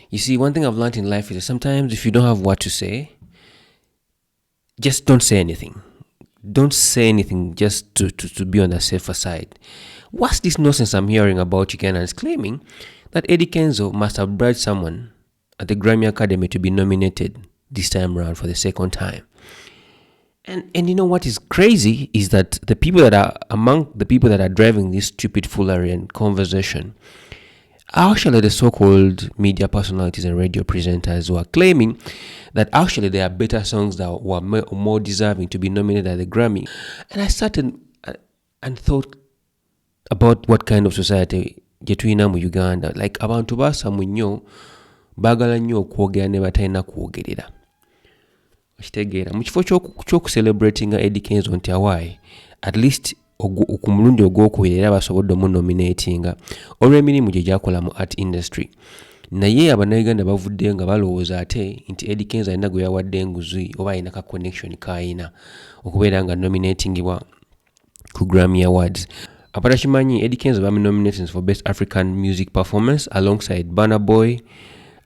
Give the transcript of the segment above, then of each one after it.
You see, one thing I've learned in life is that sometimes if you don't have what to say, just don't say anything. Don't say anything just to be on the safer side. What's this nonsense I'm hearing about Ugandans claiming that Eddy Kenzo must have bribed someone at the Grammy Academy to be nominated this time around for the second time? And you know what is crazy is that the people that are among the people that are driving this stupid foolery and conversation are actually the so-called media personalities and radio presenters who are claiming that actually there are better songs that were more deserving to be nominated at the Grammy. And I started and thought about what kind of society getwina mu Uganda. Like abantu basamwe nnyo baagala nnyo okwogera ne batalina kwogerera. Okitegeera mu kifo ky'okucelebratinga Eddy Kenzo nti awaayi at least ku mulundi ogwokubiri era basobodde omunominatinga olw'emirimu gye gyakola mu art industry. Naye Abannayuganda bavuddeyo nga balowooza ate nti Eddy Kenzo alina gwe yawadde enguzi oba alina ka connection k'ayina okubeera nga nominatingibwa ku Grammy Awards. Apatakimanyi, Eddy Kenzo bami nominations for Best African Music Performance alongside Burna Boy,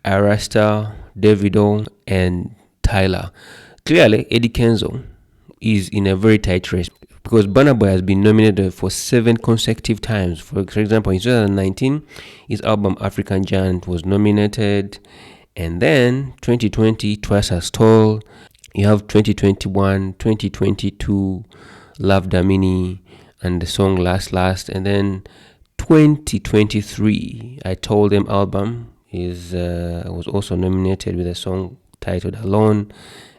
Ayra Starr, Davido and Tyla. Clearly, Eddy Kenzo is in a very tight race because Burna Boy has been nominated for 7 consecutive times. For example, in 2019, his album African Giant was nominated, and then 2020, Twice as Tall. You have 2021, 2022, Love Damini, and the song Last, and then 2023, I Told Them album was also nominated with a song titled Alone,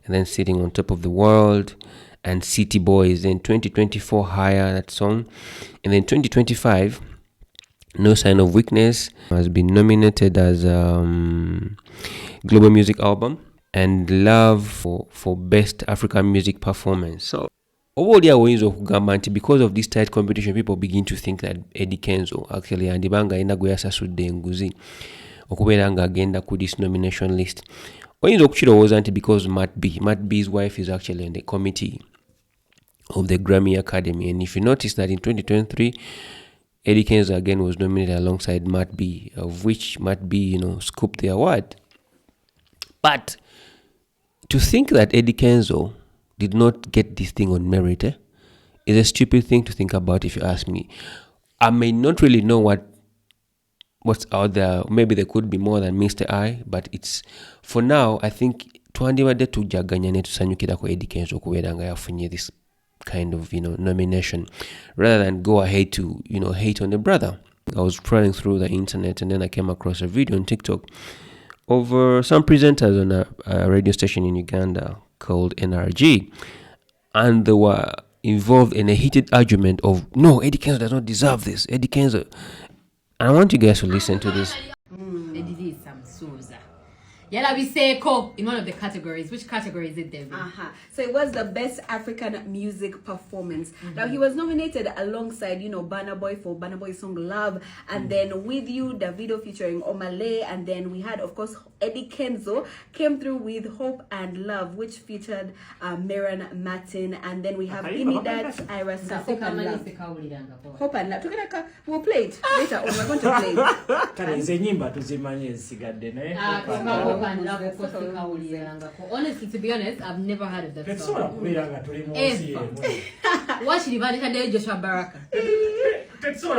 and then Sitting on Top of the World, and City Boys. Then 2024, Higher, that song, and then 2025, No Sign of Weakness has been nominated as Global Music Album, and Love for Best African Music Performance. So because of this tight competition, people begin to think that Eddy Kenzo actually andibanga ina gwe yasasudde enguzi okubeera nga agenda ku this nomination list. Oyinza okukirowooza nti because Matt B's wife is actually on the committee of the Grammy Academy, and if you notice that in 2023 Eddy Kenzo again was nominated alongside Matt B, of which Matt B scooped the award. But to think that Eddy Kenzo did not get this thing on merit is a stupid thing to think about, if you ask me. I may not really know what's out there. Maybe there could be more than Mr. I, but it's for now. I think twandibadde tujaganya ne tusanyukira ko Eddy Kenzo okubeera nga yafunye this kind of nomination, rather than go ahead to hate on the brother. I was scrolling through the internet and then I came across a video on TikTok of some presenters on a radio station in Uganda called NRG, and they were involved in a heated argument of no, Eddy Kenzo does not deserve this, Eddy Kenzo. And I want you guys to listen to this. Edrisah Musuuza Yalabiseeko in one of the categories. Which category is it, David? So it was the Best African Music Performance. Now he was nominated alongside, Burna Boy for Burna Boy's song Love, and then With You, Davido featuring Omale, and then we had, of course, Eddy Kenzo came through with Hope and Love, which featured Meron Martin, and then we have Imidat, Ayra Starr, Hope and Love. Hope and Love. We'll play it later on. We're going to play it. Honestly, to be honest, I've never heard of that song. What should you Joshua Baraka? But people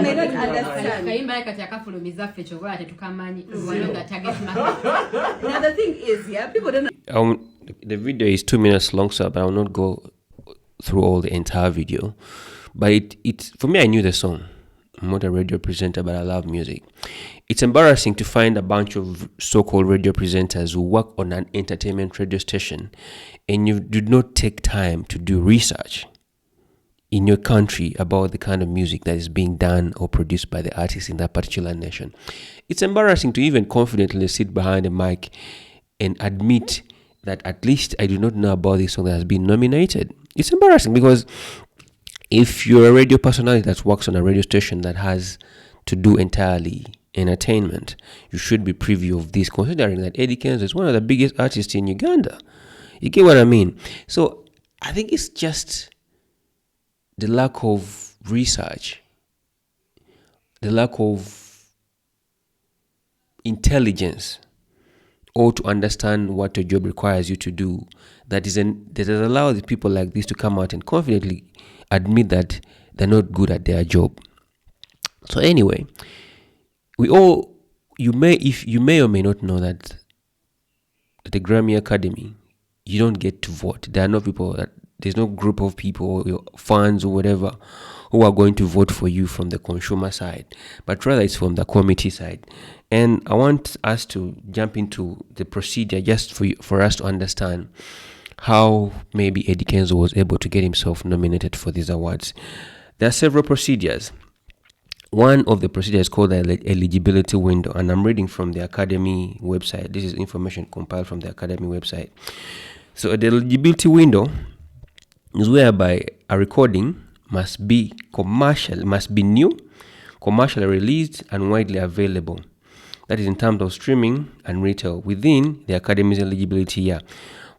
may not understand. Now the thing is, people don't. The video is 2 minutes long, so but I will not go through all the entire video. But it's for me, I knew the song. I'm not a radio presenter, but I love music. It's embarrassing to find a bunch of so-called radio presenters who work on an entertainment radio station and you did not take time to do research in your country about the kind of music that is being done or produced by the artists in that particular nation. It's embarrassing to even confidently sit behind a mic and admit that at least I do not know about this song that has been nominated. It's embarrassing because if you're a radio personality that works on a radio station that has to do entirely entertainment, you should be privy of this, considering that Eddy Kenzo is one of the biggest artists in Uganda. You get what I mean? So I think it's just the lack of research, the lack of intelligence or to understand what your job requires you to do, that has allowed people like this to come out and confidently admit that they're not good at their job. So anyway, you may or may not know that at the Grammy Academy, you don't get to vote. There are no people there's no group of people or your fans or whatever who are going to vote for you from the consumer side, but rather it's from the committee side. And I want us to jump into the procedure just for us to understand how maybe Eddy Kenzo was able to get himself nominated for these awards. There are several procedures. One of the procedures is called the eligibility window, and I'm reading from the Academy website. This is information compiled from the Academy website. So the eligibility window is whereby a recording must be new, commercially released, and widely available. That is in terms of streaming and retail within the Academy's eligibility year.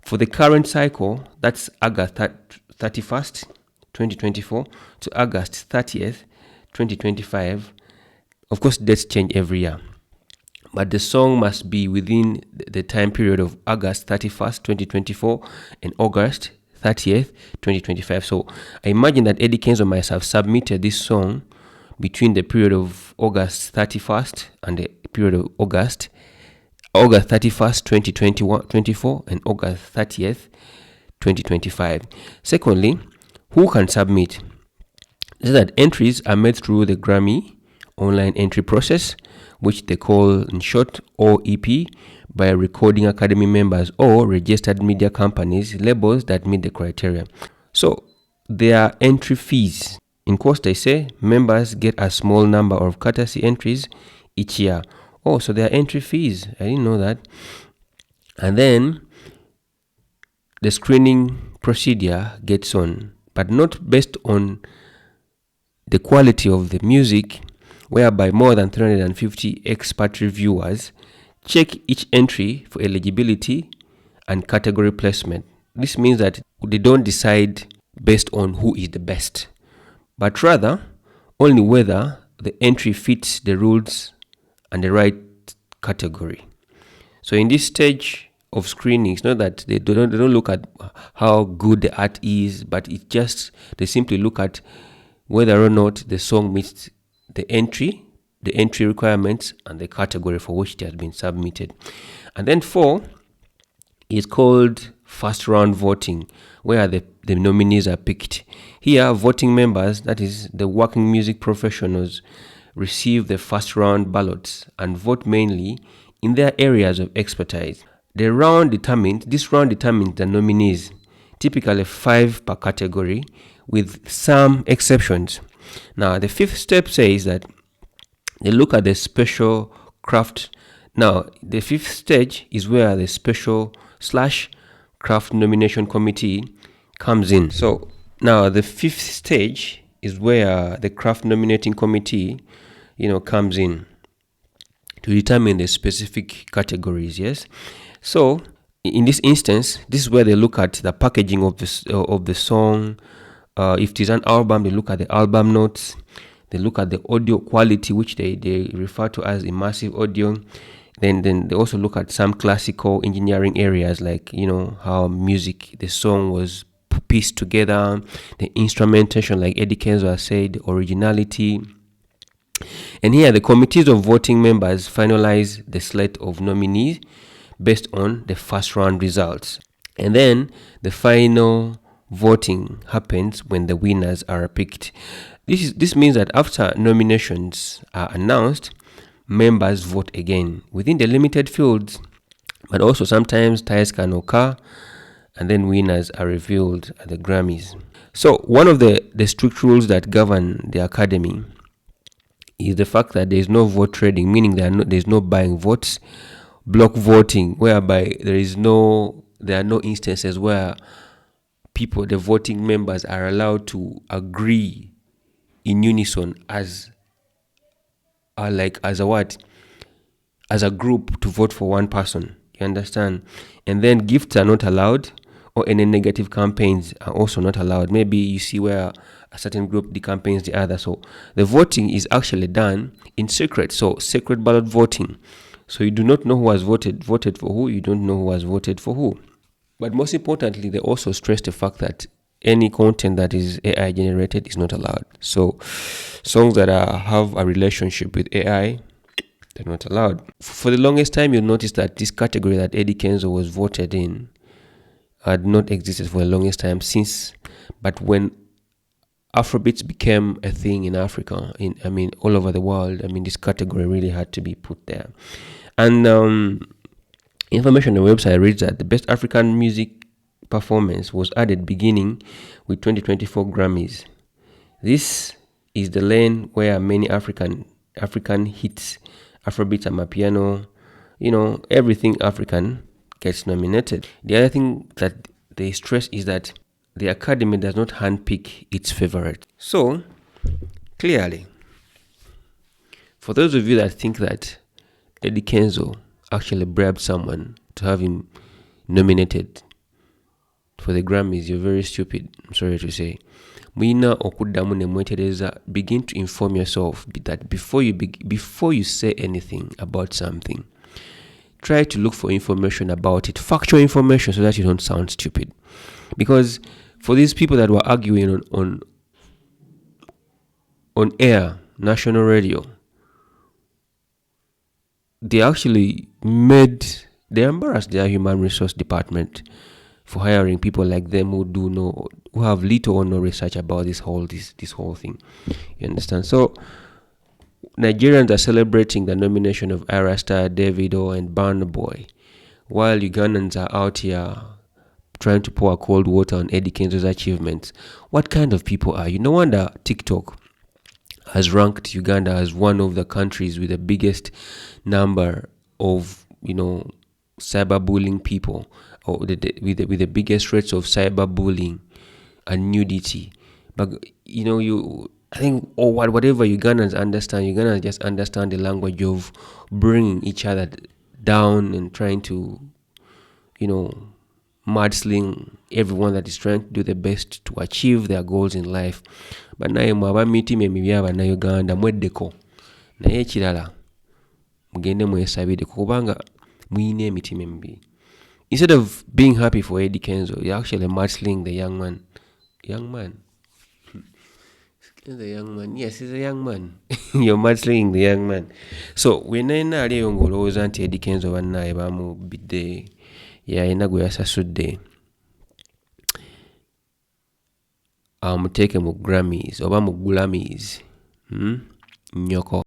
For the current cycle, that's August 31st, 2024 to August 30th, 2025. Of course, dates change every year, but the song must be within the time period of August 31st, 2024 and August 30th, 2025. So I imagine that Eddy Kenzo might have submitted this song between the period of August 31st and the period of August 31st, 2024 and August 30th, 2025. Secondly, who can submit? This is that entries are made through the Grammy online entry process, which they call in short OEP, by Recording Academy members or registered media companies, labels that meet the criteria. So there are entry fees. In course, they say members get a small number of courtesy entries each year. Oh, so there are entry fees. I didn't know that. And then the screening procedure gets on, but not based on the quality of the music, whereby more than 350 expert reviewers check each entry for eligibility and category placement. This means that they don't decide based on who is the best, but rather only whether the entry fits the rules and the right category. So in this stage of screening, it's not that they don't look at how good the art is, but it's just they simply look at whether or not the song meets the entry requirements and the category for which it has been submitted. And then 4 is called first round voting, where the nominees are picked. Here, voting members, that is the working music professionals, receive the first round ballots and vote mainly in their areas of expertise. This round determines the nominees, typically 5 per category, with some exceptions. Now, the 5th step says that they look at the special craft. Now, the 5th stage is where the special / craft nomination committee comes in. So now the 5th stage is where the craft nominating committee, comes in to determine the specific categories. Yes. So in this instance, this is where they look at the packaging of the song. If it is an album, they look at the album notes. They look at the audio quality, which they refer to as immersive audio. Then they also look at some classical engineering areas, like how the song was pieced together, the instrumentation, like Eddy Kenzo has said, originality. And here the committees of voting members finalize the slate of nominees based on the first round results. And then the final voting happens when the winners are picked. This means that after nominations are announced, members vote again within the limited fields, but also sometimes ties can occur, and then winners are revealed at the Grammys. So one of the strict rules that govern the Academy is the fact that there is no vote trading, meaning there is no buying votes, block voting, whereby there are no instances where the voting members are allowed to agree in unison as a group to vote for one person. You understand? And then gifts are not allowed, or any negative campaigns are also not allowed. Maybe you see where a certain group decampaigns the other. So the voting is actually done in secret. So secret ballot voting. So you do not know who has voted for who. You don't know who has voted for who. But most importantly, they also stress the fact that any content that is AI generated is not allowed. So songs that have a relationship with AI, they're not allowed. For the longest time, you'll notice that this category that Eddy Kenzo was voted in had not existed for the longest time since. But when Afrobeats became a thing in Africa, all over the world, this category really had to be put there. And information on the website reads that the Best African Music Performance was added beginning with 2024 Grammys. This is the lane where many African hits, Afrobeats, Amapiano, everything African gets nominated. The other thing that they stress is that the Academy does not handpick its favorite. So, clearly, for those of you that think that Eddy Kenzo actually bribed someone to have him nominated for the Grammys, you're very stupid, I'm sorry to say. Mwina okuddamu ne mwetereza, begin to inform yourself that before you say anything about something, try to look for information about it, factual information, so that you don't sound stupid. Because for these people that were arguing on air, national radio, they actually they embarrassed their human resource department for hiring people like them who have little or no research about this whole thing. You understand? So Nigerians are celebrating the nomination of Ayra Starr, Davido, and Burna Boy, while Ugandans are out here trying to pour cold water on Eddy Kenzo's achievements. What kind of people are you? No wonder TikTok has ranked Uganda as one of the countries with the biggest number of cyberbullying people, or with the biggest rates of cyberbullying and nudity. But I think whatever Ugandans understand, Ugandans just understand the language of bringing each other down and trying to mudsling everyone that is trying to do the best to achieve their goals in life. But naye mwaba mitima emibi Uganda mweddeko naye ekirala mugende mwesabire kubanga muyina emitima emibi. Instead of being happy for Eddy Kenzo, you're actually mudsling the young man. The young man, yes, he's a young man. You're mudslinging the young man. So wenna ali ngolowooza nti Eddy Kenzo bannaye bamubidde yalina gwe yasasudde amuteeke mu Grammys oba mu Grammys. Nyoko.